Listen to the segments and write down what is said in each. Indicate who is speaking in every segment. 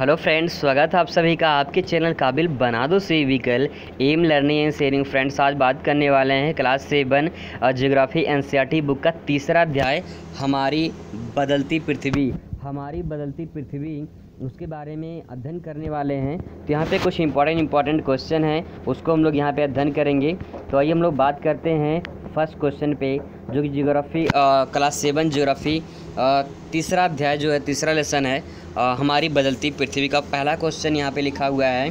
Speaker 1: Hello friends, स्वागत है आप सभी का आपके चैनल काबिल बना दो से vehicle am learning and sharing. Friends, आज बात करने वाले हैं क्लास 7 ज्योग्राफी एनसीईआरटी बुक का तीसरा अध्याय हमारी बदलती पृथ्वी उसके बारे में अध्ययन करने वाले हैं। तो यहाँ पे कुछ इंपॉर्टेंट क्वेश्चन हैं, उसको हम लोग यहाँ पे अध्ययन करेंगे। तो आइए हम लोग बात करते हैं फर्स्ट क्वेश्चन पे, जो कि ज्योग्राफी क्लास 7 ज्योग्राफी तीसरा अध्याय जो है, तीसरा लेसन है हमारी बदलती पृथ्वी का। पहला क्वेश्चन यहाँ पे लिखा हुआ है,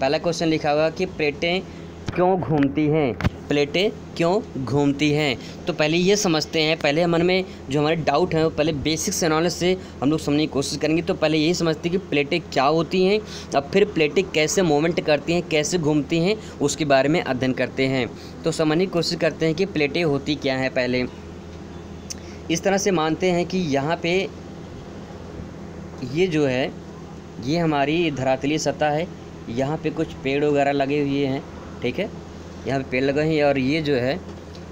Speaker 1: पहला क्वेश्चन लिखा हुआ है कि प्लेटें क्यों घूमती हैं। तो पहले ये समझते हैं, पहले मन में जो हमारे डाउट हैं वो पहले बेसिक से नॉलेज से हम लोग समझने की कोशिश करेंगे। तो पहले यही समझते हैं कि प्लेटें क्या होती हैं, अब फिर प्लेटें कैसे मूवमेंट करती हैं, कैसे घूमती हैं, उसके बारे में अध्ययन करते हैं। तो समझने की कोशिश करते हैं कि प्लेटें होती क्या हैं। पहले इस तरह से मानते हैं कि यहाँ पे ये जो है ये हमारी धरातलीय सतह है, यहाँ पे कुछ पेड़ वगैरह लगे हुए हैं, ठीक है, यहाँ पे पेड़ लगे हैं। और ये जो है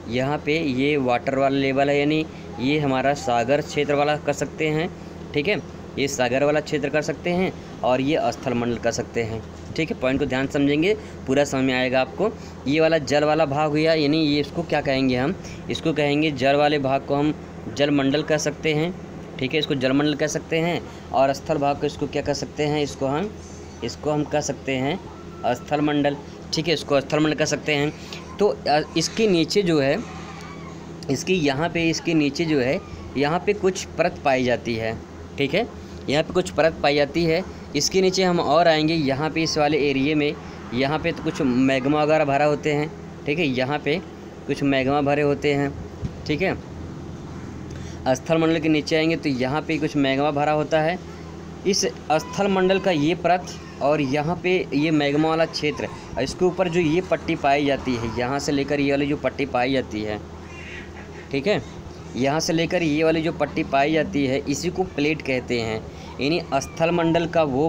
Speaker 1: यहाँ पे ये वाटर वाला लेवल है, यानी ये हमारा सागर क्षेत्र वाला कर सकते हैं, ठीक है, ये सागर वाला क्षेत्र कर सकते हैं और ये स्थल मंडल कर सकते हैं, ठीक है। पॉइंट को ध्यान समझेंगे, पूरा समझ में आएगा आपको। ये वाला जल वाला भाग हुआ, यानी ये इसको क्या कहेंगे, हम इसको कहेंगे जल वाले भाग को हम जल मंडल कह सकते हैं, ठीक है, इसको जलमंडल कह सकते हैं। और स्थल भाग को इसको क्या कह सकते हैं, इसको हम कह सकते हैं स्थल मंडल, ठीक है, इसको स्थल मंडल कह सकते हैं। तो इसके नीचे जो है, इसके नीचे जो है यहाँ पे कुछ परत पाई जाती है, ठीक है, यहाँ पे कुछ परत पाई जाती है। इसके नीचे हम और आएंगे, यहाँ पे इस वाले एरिए में यहाँ पे तो कुछ मैग्मा वगैरह भरा होते हैं, ठीक है, यहाँ पे कुछ मैग्मा भरे होते हैं, ठीक है। स्थल मंडल के नीचे आएंगे तो यहाँ पे कुछ मैग्मा भरा होता है। इस स्थल मंडल का ये परत और यहाँ पे ये मैग्मा वाला क्षेत्र, इसके ऊपर जो ये पट्टी पाई जाती है, यहाँ से लेकर ये वाली जो पट्टी पाई जाती है, ठीक है, यहाँ से लेकर ये वाली जो पट्टी पाई जाती है, इसी को प्लेट कहते हैं। यानी स्थल मंडल का वो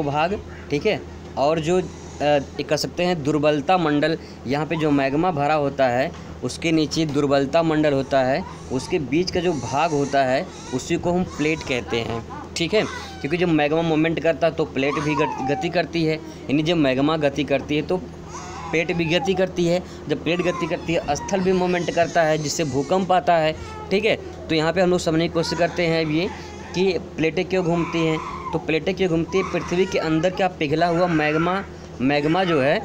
Speaker 1: भाग, ठीक है, और जो कह सकते हैं दुर्बलता मंडल, यहाँ पे जो मैग्मा भरा होता है उसके नीचे दुर्बलता मंडल होता है, उसके बीच का जो भाग होता है उसी को हम प्लेट कहते हैं, ठीक है। क्योंकि जब मैग्मा मूवमेंट करता है तो प्लेट भी गति करती है, यानी जब मैग्मा गति करती है तो प्लेट भी गति करती है। जब प्लेट गति करती है स्थल भी मूवमेंट करता है, जिससे भूकंप आता है, ठीक है। तो यहाँ पे हम लोग समझने की कोशिश करते हैं ये कि प्लेटें क्यों घूमती हैं। तो प्लेटें क्यों घूमती है, पृथ्वी के अंदर क्या पिघला हुआ मैग्मा जो है,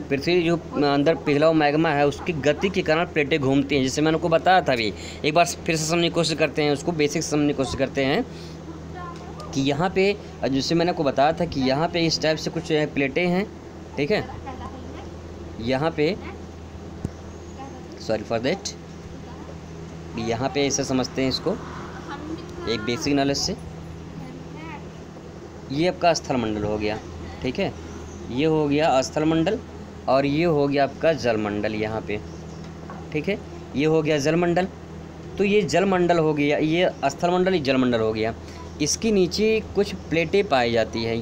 Speaker 1: पृथ्वी जो अंदर पिघला हुआ मैग्मा है उसकी गति के कारण प्लेटें घूमती हैं, जैसे मैंने आपको बताया था। अभी एक बार फिर से समझने की कोशिश करते हैं, उसको बेसिक समझने की कोशिश करते हैं कि यहाँ पे जैसे मैंने आपको बताया था कि यहाँ पे इस टाइप से कुछ प्लेटें हैं, ठीक है, यहाँ पे सॉरी फॉर देट, यहाँ पे ऐसे समझते हैं इसको एक बेसिक नॉलेज से। ये आपका स्थल मंडल हो गया, ठीक है, ये हो गया स्थल मंडल और ये हो गया आपका जल मंडल यहाँ पे, ठीक है, ये हो गया जल मंडल। तो ये जल मंडल हो गया, ये स्थल मंडल, ये जल मंडल हो गया। इसके नीचे कुछ प्लेटें पाई जाती हैं,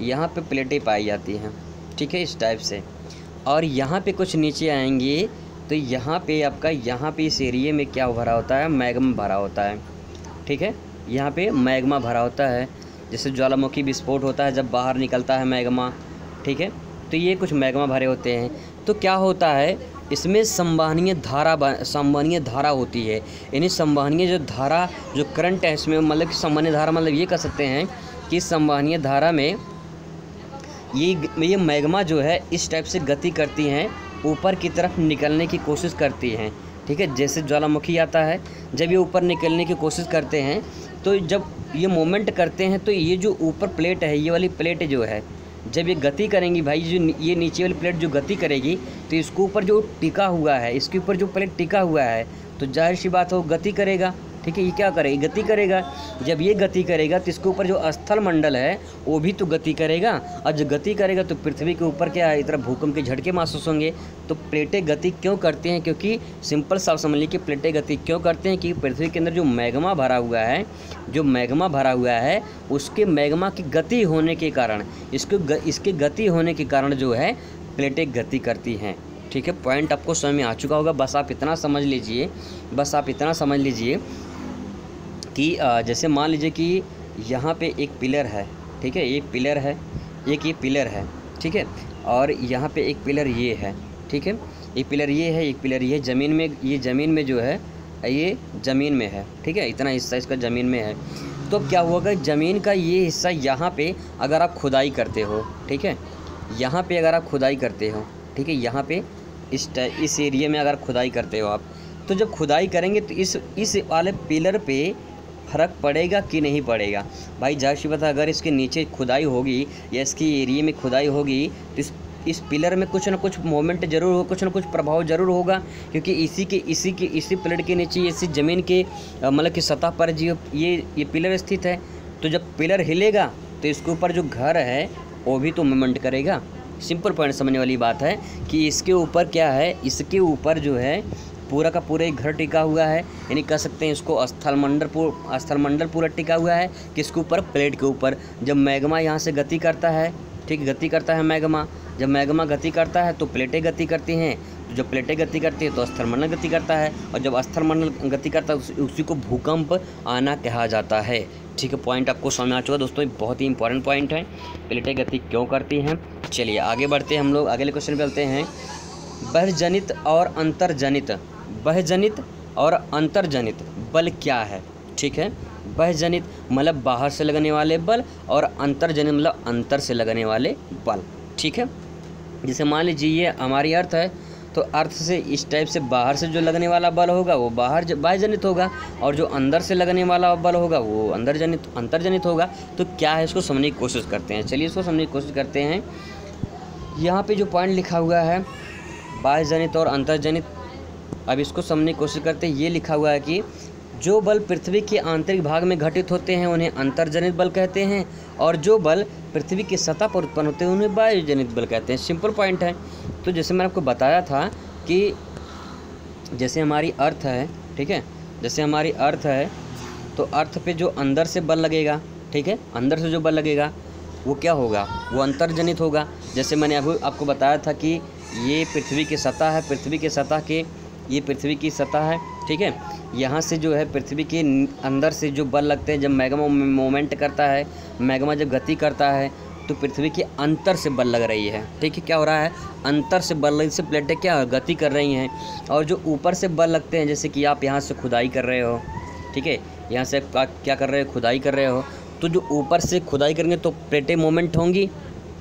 Speaker 1: यहाँ पे प्लेटें पाई जाती हैं, ठीक है, इस टाइप से। और यहाँ पे कुछ नीचे आएंगे तो यहाँ पे इस एरिए में क्या भरा होता है, मैग्मा भरा होता है, ठीक है, यहाँ पे मैग्मा भरा होता है, जैसे ज्वालामुखी विस्फोट होता है जब बाहर निकलता है मैग्मा, ठीक है। तो ये कुछ मैग्मा भरे होते हैं। तो क्या होता है, इसमें संवहनीय धारा होती है, यानी संवहनीय जो करंट है इसमें, मतलब कि संवहनीय धारा, मतलब ये कह सकते हैं कि संवहनीय धारा में ये मैग्मा जो है इस टाइप से गति करती हैं, ऊपर की तरफ निकलने की कोशिश करती हैं, ठीक है। जैसे ज्वालामुखी आता है, जब ये ऊपर निकलने की कोशिश करते हैं तो जब ये मूवमेंट करते हैं तो ये जो ऊपर प्लेट है, ये वाली प्लेट जो है, जब ये गति करेंगी भाई, जो ये नीचे वाली प्लेट जो गति करेगी तो इसके ऊपर जो टिका हुआ है, इसके ऊपर जो प्लेट टिका हुआ है तो जाहिर सी बात है वो गति करेगा, ठीक है। ये क्या करेगी, गति करेगा। जब ये गति करेगा तो इसके ऊपर जो स्थल मंडल है वो भी तो गति करेगा, और जब गति करेगा तो पृथ्वी के ऊपर क्या है, इस तरह भूकंप के झटके महसूस होंगे। तो प्लेटें गति क्यों करती हैं, क्योंकि सिंपल सा समझ लीजिए कि प्लेटें गति क्यों करते हैं कि पृथ्वी के अंदर जो मैग्मा भरा हुआ है उसके मैग्मा की गति होने के कारण, इसके गति होने के कारण जो है प्लेटें गति करती हैं, ठीक है। पॉइंट आपको समझ में आ चुका होगा। बस आप इतना समझ लीजिए कि जैसे मान लीजिए कि यहाँ पे एक पिलर है, ठीक है, एक पिलर है, एक ये पिलर है, ठीक है, और यहाँ पे एक पिलर ये है, ठीक है, एक पिलर ये है, एक पिलर ये ज़मीन में, ये ज़मीन में जो है ये ज़मीन में है, ठीक है, इतना हिस्सा इसका ज़मीन में है। तो क्या होगा, ज़मीन का ये हिस्सा यहाँ पे अगर आप खुदाई करते हो, ठीक है, यहाँ पे अगर आप खुदाई करते हो, ठीक है, यहाँ पे इस एरिया में अगर खुदाई करते हो आप, तो जब खुदाई करेंगे तो इस वाले पिलर पे फ़र्क पड़ेगा कि नहीं पड़ेगा भाई? जाहिर सी बात है, अगर इसके नीचे खुदाई होगी या इसकी एरिया में खुदाई होगी तो इस पिलर में कुछ ना कुछ मोमेंट ज़रूर हो, कुछ ना कुछ प्रभाव ज़रूर होगा, क्योंकि इसी पिलर के नीचे, इसी ज़मीन के मतलब कि सतह पर जो ये पिलर स्थित है। तो जब पिलर हिलेगा तो इसके ऊपर जो घर है वो भी तो मूवमेंट करेगा। सिंपल पॉइंट समझने वाली बात है कि इसके ऊपर क्या है, इसके ऊपर जो है पूरा का पूरा एक घर टिका हुआ है, यानी कह सकते हैं इसको स्थलमंडल पूरा टिका हुआ है। किसके ऊपर? प्लेट के ऊपर। जब मैग्मा यहाँ से गति करता है, ठीक, गति करता है मैग्मा, जब मैग्मा गति करता है तो प्लेटें गति करती हैं, तो जब प्लेटें गति करती है तो स्थलमंडल गति करता है, और जब स्थलमंडल गति करता है उसी को भूकंप आना कहा जाता है। ठीक है, पॉइंट आपको समझ आ चुका दोस्तों, बहुत ही इंपॉर्टेंट पॉइंट है, प्लेटें गति क्यों करती हैं। चलिए आगे बढ़ते हैं, हम लोग अगले क्वेश्चन पे चलते हैं। बहिर्जनित और अंतर्जनित, बहिर्जनित और अंतर्जनित बल क्या है? ठीक है, बहिर्जनित मतलब बाहर से लगने वाले बल, और अंतर्जनित मतलब अंतर से लगने वाले बल। ठीक है, जैसे मान लीजिए ये हमारी अर्थ है, तो अर्थ से इस टाइप से बाहर से जो लगने वाला बल होगा वो बाह्यजनित होगा, और जो अंदर से लगने वाला बल होगा वो अंतर्जनित होगा। तो क्या है, इसको समझने की कोशिश करते हैं। चलिए इसको समझने की कोशिश करते हैं। यहाँ पे जो पॉइंट लिखा हुआ है बाह्यजनित और अंतर्जनित, अब इसको समझने की कोशिश करते हैं। ये लिखा हुआ है कि जो बल पृथ्वी के आंतरिक भाग में घटित होते हैं उन्हें अंतर्जनित बल कहते हैं, और जो बल पृथ्वी की सतह पर उत्पन्न होते हैं उन्हें बाह्यजनित बल कहते हैं। सिंपल पॉइंट है। तो जैसे मैंने आपको बताया था कि जैसे हमारी अर्थ है, ठीक है, जैसे हमारी अर्थ है तो अर्थ पे जो अंदर से बल लगेगा, ठीक है, अंदर से जो बल लगेगा वो क्या होगा, वो अंतर्जनित होगा। जैसे मैंने अभी आपको बताया था कि ये पृथ्वी की सतह है, पृथ्वी की सतह के, ये पृथ्वी की सतह है, ठीक है, यहाँ से जो है पृथ्वी के अंदर से जो बल लगते हैं, जब मैग्मा मूवमेंट करता है, मैग्मा जब गति करता है तो पृथ्वी के अंतर से बल लग रही है। ठीक है, क्या हो रहा है, अंतर से बल लग, से प्लेटें क्या गति कर रही हैं, और जो ऊपर से बल लगते हैं, जैसे कि आप यहाँ से खुदाई कर रहे हो, ठीक है, यहाँ से क्या कर रहे हो, खुदाई कर रहे हो, तो जो ऊपर से खुदाई करेंगे तो प्लेटें मूवमेंट होंगी,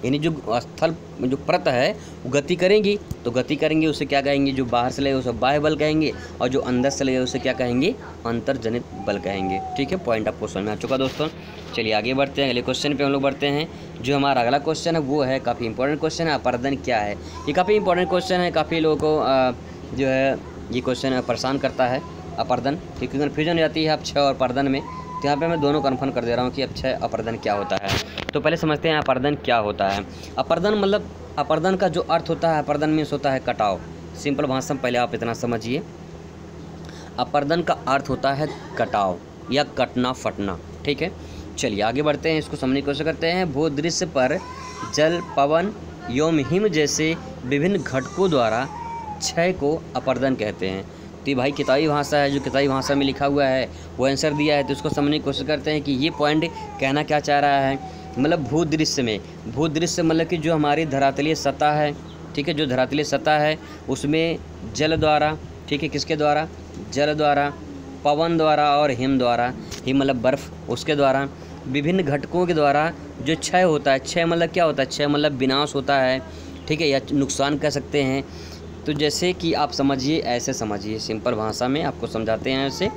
Speaker 1: यानी जो स्थल जो परत है वो गति करेंगी, तो गति करेंगे उसे क्या कहेंगे, जो बाहर से लगे उसे बाह्य बल कहेंगे, और जो अंदर से लगे उसे क्या कहेंगे, अंतर्जनित बल कहेंगे। ठीक है, पॉइंट आपको समझ में आ चुका दोस्तों। चलिए आगे बढ़ते हैं, अगले क्वेश्चन पे हम लोग बढ़ते हैं। जो हमारा अगला क्वेश्चन है वो है काफ़ी इंपॉर्टेंट क्वेश्चन है, अपरदन क्या है। ये काफ़ी इंपॉर्टेंट क्वेश्चन है, काफ़ी लोगों को जो है ये क्वेश्चन परेशान करता है, अपरदन, क्योंकि कन्फ्यूजन हो जाती है अब क्षय और परदन में। तो यहाँ पे मैं दोनों कन्फर्म कर दे रहा हूँ कि क्षय अपरदन क्या होता है। तो पहले समझते हैं अपरदन क्या होता है। अपरदन मतलब, अपरदन का जो अर्थ होता है, अपरदन मीन्स होता है कटाव। सिंपल भाषा में पहले आप इतना समझिए, अपरदन का अर्थ होता है कटाव या कटना फटना। ठीक है, चलिए आगे बढ़ते हैं, इसको समझने की कोशिश करते हैं। भूदृश्य पर जल, पवन एवं हिम जैसे विभिन्न घटकों द्वारा क्षय को अपरदन कहते हैं। तो ये भाई किताबी भाषा है, जो किताबी भाषा में लिखा हुआ है वो आंसर दिया है, तो इसको समझने की कोशिश करते हैं कि ये पॉइंट कहना क्या चाह रहा है। मतलब भूदृश्य में, भूदृश्य मतलब कि जो हमारी धरातलीय सतह है, ठीक है, जो धरातलीय सतह है उसमें जल द्वारा, ठीक है, किसके द्वारा, जल द्वारा, पवन द्वारा और हिम द्वारा, हिम मतलब बर्फ़, उसके द्वारा विभिन्न घटकों के द्वारा जो क्षय होता है। क्षय मतलब क्या होता है, क्षय मतलब विनाश होता है, ठीक है, या नुकसान कह सकते हैं। तो जैसे कि आप समझिए, ऐसे समझिए, सिंपल भाषा में आपको समझाते हैं ऐसे।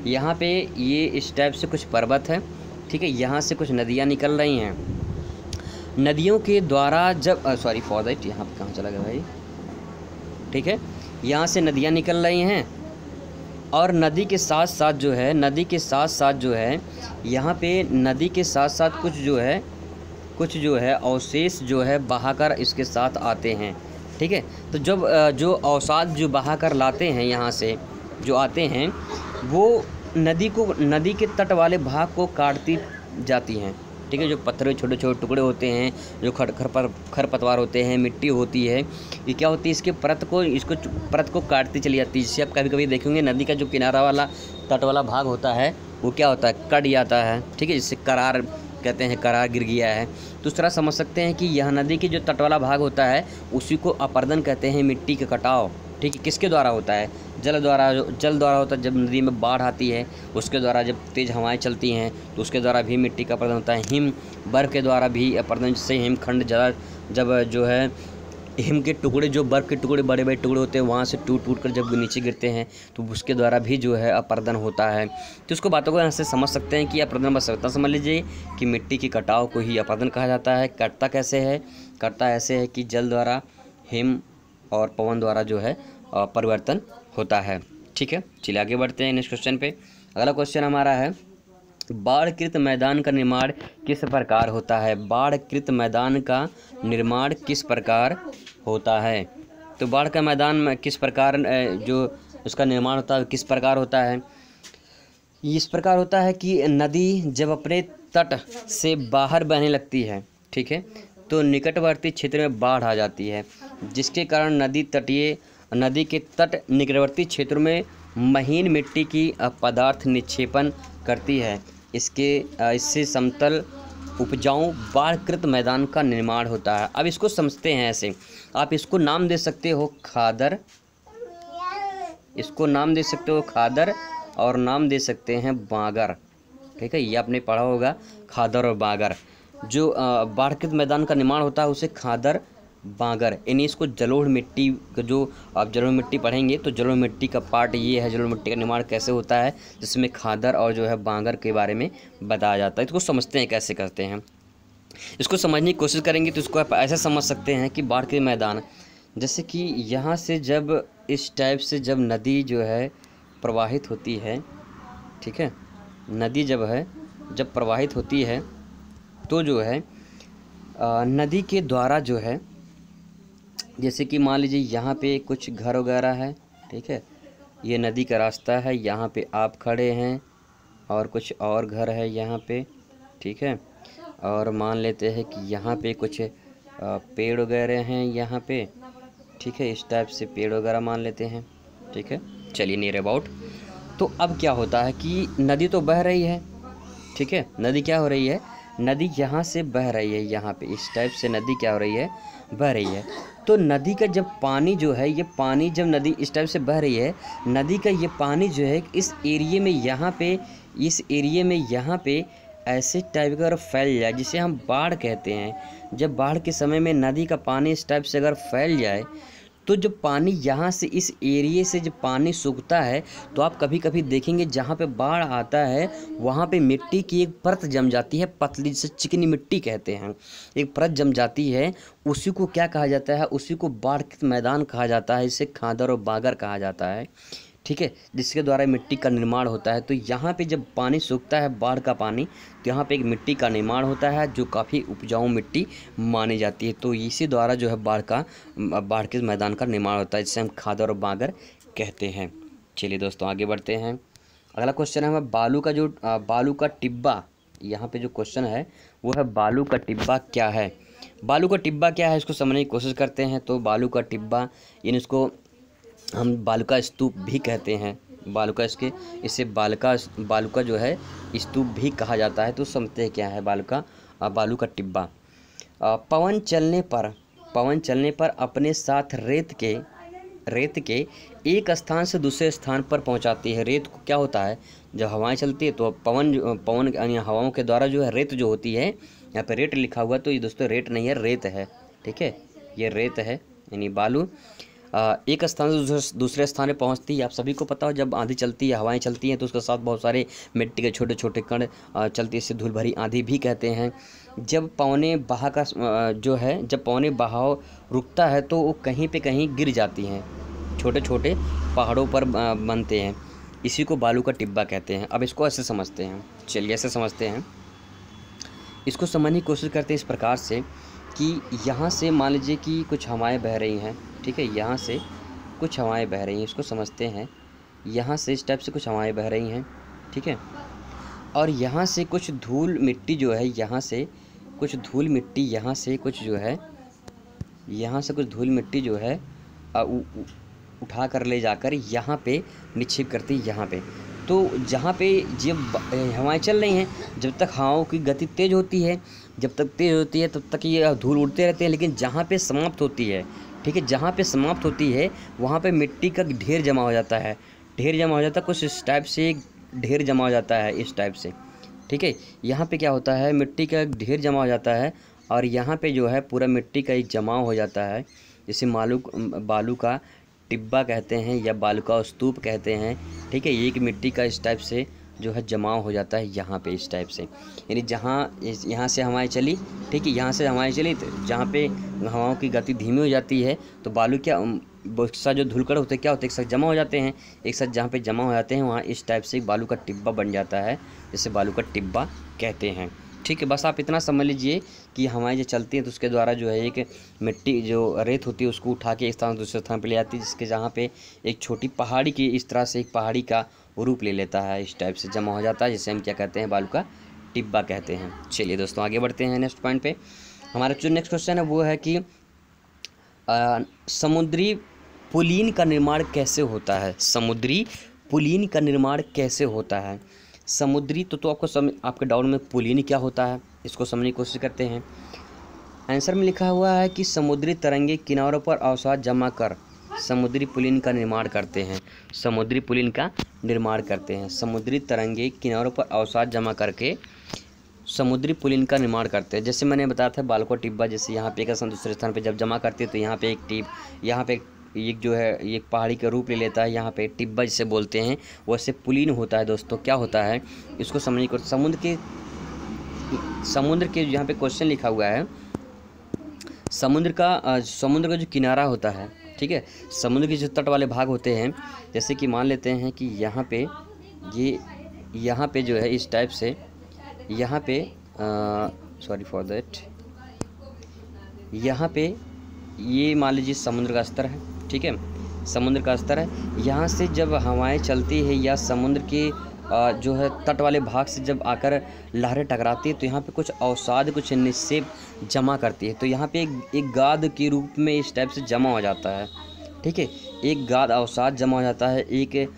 Speaker 1: यहाँ पे ये इस टाइप से कुछ पर्वत है, ठीक है, यहाँ से कुछ नदियाँ निकल रही हैं। नदियों के द्वारा जब सॉरी फॉर दैट, यहाँ पे कहाँ चला गया भाई, ठीक है, यहाँ से नदियाँ निकल रही हैं, और नदी के साथ साथ जो है, नदी के साथ साथ जो है, यहाँ पे नदी के साथ साथ कुछ जो है अवशेष जो है बहाकर इसके साथ आते हैं। ठीक है, तो जब जो अवसाद जो बहाकर लाते हैं यहाँ से जो आते हैं, वो नदी के तट वाले भाग को काटती जाती हैं। ठीक है, जो पत्थर छोटे छोटे टुकड़े होते हैं, जो खरपतवार होते हैं, मिट्टी होती है, ये क्या होती है, इसको परत को काटती चली जाती है। जिससे आप कभी कभी देखेंगे नदी का जो किनारा वाला तट वाला भाग होता है वो क्या होता है, कट जाता है, ठीक है, जिससे करार कहते हैं, करार गिर गया है। तो उस तरह समझ सकते हैं कि यह नदी के जो तट वाला भाग होता है उसी को अपर्दन कहते हैं, मिट्टी का कटाव, ठीक है। किसके द्वारा होता है, जल द्वारा। जल द्वारा होता है, जब नदी में बाढ़ आती है उसके द्वारा, जब तेज़ हवाएं चलती हैं तो उसके द्वारा भी मिट्टी का अपर्दन होता है। हिम बर्फ़ के द्वारा भी अपर्दन, जिससे हिमखंड ज़्यादा, जब जो है हिम के टुकड़े, जो बर्फ़ के टुकड़े, बड़े बड़े टुकड़े होते हैं, वहाँ से टूट टूट कर जब नीचे गिरते हैं तो उसके द्वारा भी जो है अपर्दन होता है। तो इसको बातों को यहाँ से समझ सकते हैं कि अपर्दन बस सकता, समझ लीजिए कि मिट्टी के कटाव को ही अपर्दन कहा जाता है। कटता कैसे है, कटता ऐसे है कि जल द्वारा, हिम और पवन द्वारा जो है परिवर्तन होता है, ठीक है। चलिए आगे बढ़ते हैं नेक्स्ट क्वेश्चन पे। अगला क्वेश्चन हमारा है, बाढ़कृत मैदान का निर्माण किस प्रकार होता है। बाढ़कृत मैदान का निर्माण किस प्रकार होता है। तो बाढ़ का मैदान में किस प्रकार जो उसका निर्माण होता है, किस प्रकार होता है। इस प्रकार होता है कि नदी जब अपने तट से बाहर बहने लगती है, ठीक है, तो निकटवर्ती क्षेत्र में बाढ़ आ जाती है, जिसके कारण नदी के तट निकटवर्ती क्षेत्रों में महीन मिट्टी की पदार्थ निक्षेपण करती है। इससे समतल उपजाऊ बाढ़कृत मैदान का निर्माण होता है। अब इसको समझते हैं ऐसे, आप इसको नाम दे सकते हो खादर, इसको नाम दे सकते हो खादर, और नाम दे सकते हैं बागर, ठीक है। ये आपने पढ़ा होगा, खादर और बागर। जो बाढ़कृत मैदान का निर्माण होता है उसे खादर बागर, यानी इसको जलोढ़ मिट्टी, जो आप जलोढ़ मिट्टी पढ़ेंगे तो जलोढ़ मिट्टी का पार्ट ये है, जलोढ़ मिट्टी का निर्माण कैसे होता है, जिसमें खादर और जो है बागर के बारे में बताया जाता है। इसको समझते हैं कैसे करते हैं, इसको समझने की कोशिश करेंगे तो इसको आप ऐसे समझ सकते हैं कि बाढ़ के मैदान, जैसे कि यहाँ से जब इस टाइप से जब नदी जो है प्रवाहित होती है, ठीक है, नदी जब प्रवाहित होती है तो जो है नदी के द्वारा जो है, जैसे कि मान लीजिए यहाँ पे कुछ घर वगैरह है, ठीक है, ये नदी का रास्ता है, यहाँ पे आप खड़े हैं और कुछ और घर है यहाँ पे, ठीक है, और मान लेते हैं कि यहाँ पे कुछ पेड़ वगैरह हैं यहाँ पे, ठीक है, इस टाइप से पेड़ वगैरह मान लेते हैं, ठीक है। चलिए नियर अबाउट, तो अब क्या होता है कि नदी तो बह रही है, ठीक है, नदी क्या हो रही है, नदी यहाँ से बह रही है, यहाँ पे इस टाइप से नदी क्या हो रही है, बह रही है। तो नदी का जब पानी जो है, ये पानी जब नदी इस टाइप से बह रही है, नदी का ये पानी जो है इस एरिए में यहाँ पे, इस एरिए में यहाँ पे ऐसे टाइप का अगर फैल जाए, जिसे हम बाढ़ कहते हैं। जब बाढ़ के समय में नदी का पानी इस टाइप से अगर फैल जाए, तो जब पानी यहाँ से इस एरिए से जब पानी सूखता है, तो आप कभी कभी देखेंगे जहाँ पे बाढ़ आता है वहाँ पे मिट्टी की एक परत जम जाती है, पतली, जिसे चिकनी मिट्टी कहते हैं, एक परत जम जाती है। उसी को क्या कहा जाता है, उसी को बाढ़कृत मैदान कहा जाता है, इसे खादर और बागर कहा जाता है, ठीक है, जिसके द्वारा मिट्टी का निर्माण होता है। तो यहाँ पे जब पानी सूखता है, बाढ़ का पानी, तो यहाँ पे एक मिट्टी का निर्माण होता है जो काफ़ी उपजाऊ मिट्टी मानी जाती है। तो इसी द्वारा जो है बाढ़ के मैदान का निर्माण होता है, जिसे हम खादर और बागर कहते हैं। चलिए दोस्तों आगे बढ़ते हैं। अगला क्वेश्चन है हमें बालू का टिब्बा। यहाँ पे जो क्वेश्चन है वो है बालू का टिब्बा क्या है। बालू का टिब्बा क्या है, इसको समझने की कोशिश करते हैं। तो बालू का टिब्बा, यानी इसको हम बालू का स्तूप भी कहते हैं, इसे बालू का जो है स्तूप भी कहा जाता है। तो समझते हैं क्या है बालू का टिब्बा। पवन चलने पर अपने साथ रेत के एक स्थान से दूसरे स्थान पर पहुंचाती है। रेत को क्या होता है, जब हवाएं चलती है तो पवन यानी हवाओं के द्वारा जो है रेत जो होती है, यहाँ पे रेत लिखा हुआ, तो ये दोस्तों रेत नहीं है, रेत है, ठीक है, ये रेत है, यानी बालू एक स्थान से दूसरे स्थान पर पहुंचती है। आप सभी को पता हो, जब आंधी चलती है, हवाएं चलती हैं, तो उसके साथ बहुत सारे मिट्टी के छोटे छोटे कण चलती है, इससे धूल भरी आंधी भी कहते हैं। जब पवने बहाव रुकता है तो वो कहीं पे कहीं गिर जाती हैं, छोटे छोटे पहाड़ों पर बनते हैं, इसी को बालू का टिब्बा कहते हैं। अब इसको ऐसे समझते हैं, चलिए ऐसे समझते हैं, इसको समझने की कोशिश करते हैं इस प्रकार से कि यहाँ से मान लीजिए कि कुछ हवाएं बह रही हैं, ठीक है, यहाँ से कुछ हवाएं बह रही हैं, इसको समझते हैं, यहाँ से इस टाइप से कुछ हवाएं बह रही हैं, ठीक है, और यहाँ से कुछ धूल मिट्टी जो है, यहाँ से कुछ धूल मिट्टी, यहाँ से कुछ धूल मिट्टी जो है उठा कर ले जाकर यहाँ पे निक्षेप करती है, यहाँ पे। तो जहाँ पे जब हवाएं चल रही हैं, जब तक हवाओं की गति तेज़ होती है, तब तक ये धूल उड़ते रहते हैं। लेकिन जहाँ पे समाप्त होती है, ठीक है, जहाँ पे समाप्त होती है वहाँ पे मिट्टी का ढेर जमा हो जाता है, कुछ इस टाइप से ढेर जमा हो जाता है, इस टाइप से, ठीक है। यहाँ पे क्या होता है, मिट्टी का ढेर जमा हो जाता है और यहाँ पे जो है पूरा मिट्टी का एक जमाव हो जाता है, जिसे बालू का टिब्बा कहते हैं या बालू का स्तूप कहते हैं, ठीक है। ये एक मिट्टी का इस टाइप से जो है जमाव हो जाता है यहाँ पे, इस टाइप से। यानी यहाँ से हवाएं चली, ठीक है, यहाँ से हवाएं चली तो जहाँ पे हवाओं की गति धीमी हो जाती है तो बालू बहुत सा जो धूलकण होते हैं क्या होते हैं, एक साथ जमा हो जाते हैं। एक साथ जहाँ पे जमा हो जाते हैं वहाँ इस टाइप से बालू का टिब्बा बन जाता है, जिसे बालू का टिब्बा कहते हैं, ठीक है। बस आप इतना समझ लीजिए कि हवाएं जो चलती हैं तो उसके द्वारा जो है एक मिट्टी जो रेत होती है उसको उठा के एक स्थान से दूसरे स्थान पर ले जाती है, जिसके जहाँ पे एक छोटी पहाड़ी की इस तरह से एक पहाड़ी का रूप ले लेता है, इस टाइप से जमा हो जाता है, जिसे हम क्या कहते हैं, बालू का टिब्बा कहते हैं। चलिए दोस्तों आगे बढ़ते हैं नेक्स्ट पॉइंट पे। हमारा जो नेक्स्ट क्वेश्चन है वो है कि समुद्री पुलीन का निर्माण कैसे होता है। समुद्री पुलीन का निर्माण कैसे होता है। समुद्री तो आपको आपके डाउन में पुलीन क्या होता है, इसको समझने की कोशिश करते हैं। आंसर में लिखा हुआ है कि समुद्री तरंगे किनारों पर अवसाद जमा कर समुद्री पुलीन का निर्माण करते हैं। समुद्री पुलीन का निर्माण करते हैं। समुद्री तरंगे किनारों पर अवसाद जमा करके समुद्री पुलीन का निर्माण करते हैं। जैसे मैंने बताया था बालू का टिब्बा, जैसे यहाँ पे एक स्थान दूसरे स्थान पे जब जमा करते हैं तो यहाँ पे एक टिब, यहाँ पे एक जो है एक पहाड़ी का रूप ले लेता है, यहाँ पे टिब्बा जिसे बोलते हैं, वैसे पुलीन होता है। दोस्तों क्या होता है इसको समझने को, समुद्र के यहाँ पे क्वेश्चन लिखा हुआ है, समुद्र का जो किनारा होता है, ठीक है, समुद्र के जो तट वाले भाग होते हैं, जैसे कि मान लेते हैं कि यहाँ पे जो है इस टाइप से, यहाँ पे सॉरी फॉर दैट, यहाँ पे ये मान लीजिए समुद्र का स्तर है, ठीक है, समुद्र का स्तर है। यहाँ से जब हवाएं चलती है या समुद्र के जो है तट वाले भाग से जब आकर लहरें टकराती है तो यहाँ पे कुछ अवसाद, कुछ निक्षेप जमा करती है। तो यहाँ पे एक गाद के रूप में इस टाइप से जमा हो जाता है, ठीक है, एक गाद अवसाद जमा हो जाता है, एक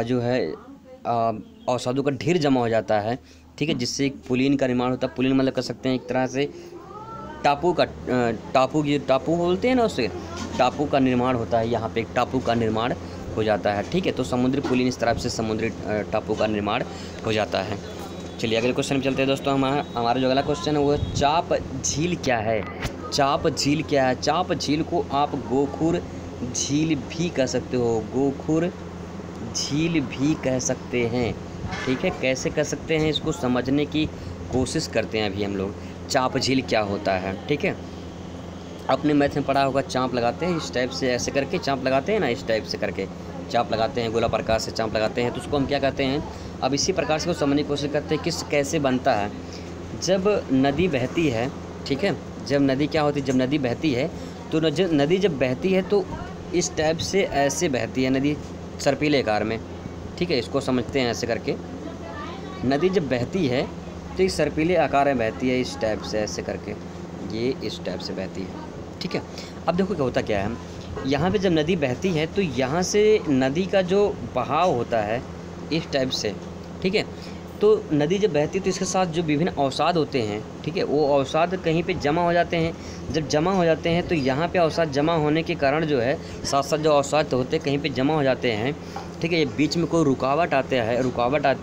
Speaker 1: जो है अवसादों का ढेर जमा हो जाता है, ठीक है, जिससे एक पुलीन का निर्माण होता है। पुलीन मतलब कर सकते हैं एक तरह से टापू बोलते हैं ना, उससे टापू का निर्माण होता है। यहाँ पे एक टापू का निर्माण हो जाता है, ठीक है। तो समुद्री पुलीन इस तरह से समुद्री टापू का निर्माण हो जाता है। चलिए अगले क्वेश्चन में चलते हैं दोस्तों। हमारा जो अगला क्वेश्चन है वो है चाप झील क्या है। चाप झील क्या है। चाप झील को आप गोखुर झील भी कह सकते हो, गोखुर झील भी कह सकते हैं, ठीक है। कैसे कह सकते हैं इसको समझने की कोशिश करते हैं अभी हम लोग। चाप झील क्या होता है, ठीक है। अपने मैथ में पढ़ा होगा, चाँप लगाते हैं इस टाइप से, ऐसे करके चाँप लगाते हैं ना, इस टाइप से करके चाँप लगाते हैं, गोला प्रकार से चाँप लगाते हैं, तो उसको हम क्या कहते हैं। अब इसी प्रकार से वो समझने की कोशिश करते हैं कैसे बनता है। जब नदी बहती है, ठीक है, जब नदी क्या होती है, जब नदी बहती है तो नदी जब बहती है तो इस टाइप से ऐसे बहती है नदी, सर्पीले आकार में, ठीक है। इसको समझते हैं ऐसे करके, नदी जब बहती है तो एक सर्पीले आकार में बहती है, इस टाइप से ऐसे करके, ये इस टाइप से बहती है, ठीक है। अब देखो क्या होता क्या है, यहाँ पे जब नदी बहती है तो यहाँ से नदी का जो बहाव होता है इस टाइप से, ठीक है। तो नदी जब बहती है तो इसके साथ जो विभिन्न अवसाद होते हैं, ठीक है, वो अवसाद कहीं पे जमा हो जाते हैं। जब जमा हो जाते हैं तो यहाँ पे अवसाद जमा होने के कारण जो है साथ साथ जो अवसाद होते हैं कहीं पे जमा हो जाते हैं, ठीक है। ये बीच में कोई रुकावट आती है,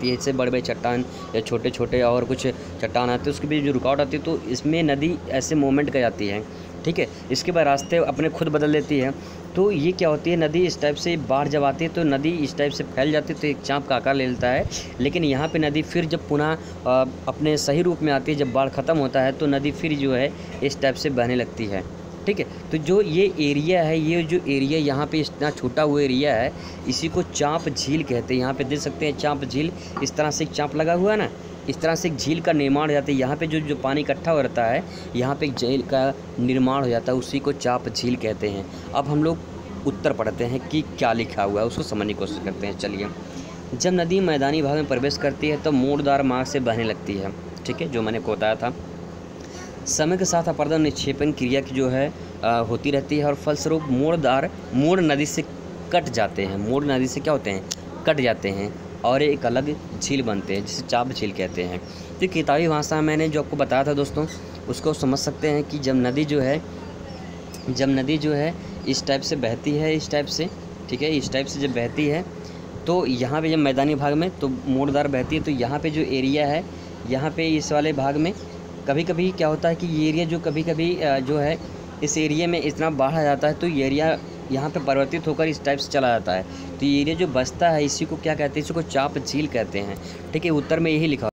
Speaker 1: इससे बड़े बड़े चट्टान या छोटे छोटे और कुछ चट्टान आते हैं, उसके बीच जो रुकावट आती है तो इसमें नदी ऐसे मूवमेंट कर जाती है, ठीक है। इसके बाद रास्ते अपने खुद बदल लेती है। तो ये क्या होती है, नदी इस टाइप से बाढ़ जब आती है तो नदी इस टाइप से फैल जाती है तो एक चाँप का आकार ले लेता है। लेकिन यहाँ पे नदी फिर जब पुनः अपने सही रूप में आती है, जब बाढ़ ख़त्म होता है तो नदी फिर जो है इस टाइप से बहने लगती है, ठीक है। तो जो ये एरिया है, ये जो एरिया यहाँ पे इतना छोटा हुआ एरिया है, इसी को चाँप झील कहते हैं। यहाँ पे देख सकते हैं चाँप झील, इस तरह से एक चाँप लगा हुआ है ना, इस तरह से एक झील का निर्माण हो जाता है। यहाँ पे जो पानी इकट्ठा हो रहता है, यहाँ पे एक झील का निर्माण हो जाता है, उसी को चाँप झील कहते हैं। अब हम लोग उत्तर पढ़ते हैं कि क्या लिखा हुआ है, उसको समझने की कोशिश करते हैं। चलिए, जब नदी मैदानी भाग में प्रवेश करती है तो मोड़दार मार्ग से बहने लगती है, ठीक है, जो मैंने को बताया था। समय के साथ अपरदन निक्षेपण क्रिया की जो है होती रहती है और फलस्वरूप मोड़ नदी से कट जाते हैं। मोड़ नदी से क्या होते हैं, कट जाते हैं और एक अलग झील बनते हैं जिसे चाप झील कहते हैं। तो किताबी भाषा मैंने जो आपको बताया था दोस्तों, उसको समझ सकते हैं कि जब नदी जो है इस टाइप से बहती है, इस टाइप से, ठीक है, इस टाइप से जब बहती है तो यहाँ पे जब मैदानी भाग में तो मोड़दार बहती है, तो यहाँ पे जो एरिया है, यहाँ पे इस वाले भाग में कभी कभी क्या होता है कि ये एरिया जो कभी कभी जो है इस एरिया में इतना बाढ़ आ जाता है तो ये एरिया यहाँ पे परिवर्तित होकर इस टाइप से चला जाता है। तो ये एरिया जो बसता है इसी को क्या कहते हैं, इसी को चाप झील कहते हैं। ठीक है, उत्तर में यही लिखा